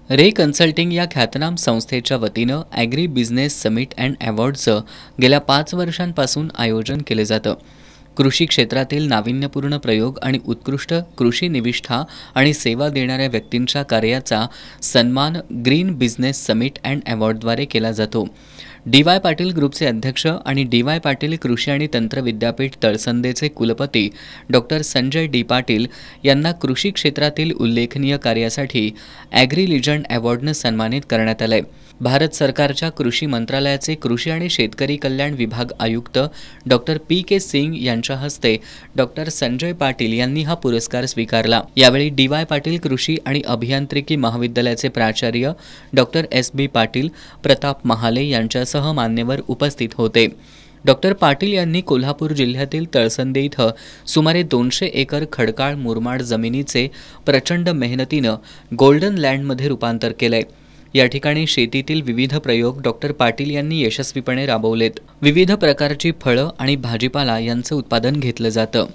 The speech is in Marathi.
रे कन्सल्टिंग या ख्यातनाम संस्थेच्या वतीनं ॲग्री बिझनेस समिट अँड अवॉर्डचं गेल्या 5 वर्षांपासून आयोजन केले जातं। कृषी क्षेत्रातील नाविन्यपूर्ण प्रयोग आणि उत्कृष्ट कृषी निविष्ठा आणि सेवा देणाऱ्या व्यक्तींच्या कार्याचा सन्मान ग्रीन बिझनेस समिट अँड अवॉर्डद्वारे केला जातो। डी.वाय. पाटील ग्रुपचे अध्यक्ष आणि डी.वाय. पाटील कृषी आणि तंत्र विद्यापीठ तळसंदेचे कुलपती डॉक्टर संजय डी. पाटील यांना कृषी क्षेत्रातील उल्लेखनीय कार्यासाठी ॲग्री लिजंड अवॉर्डनं सन्मानित करण्यात आलंय। भारत सरकारच्या कृषी मंत्रालयाचे कृषी आणि शेतकरी कल्याण विभाग आयुक्त डॉक्टर पी.के. सिंग यांच्या हस्ते डॉक्टर संजय पाटील यांनी हा पुरस्कार स्वीकारला। यावेळी डी.वाय. पाटील कृषी आणि अभियांत्रिकी महाविद्यालयाचे प्राचार्य डॉक्टर एस.बी. पाटील, प्रताप महाले यांच्यासह मान्यवर उपस्थित होते। डॉक्टर पाटील यांनी कोल्हापूर जिल्ह्यातील तळसंदे इथं सुमारे 200 एकर खडकाळ मुरमाड जमिनीचे प्रचंड मेहनतीनं गोल्डन लँडमध्ये रूपांतर केलंय। या ठिकाणी शेतीतील विविध प्रयोग डॉक्टर पाटील यांनी यशस्वीपणे राबवलेत। विविध प्रकारची फळं आणि भाजीपाला यांचं उत्पादन घेतलं जातं।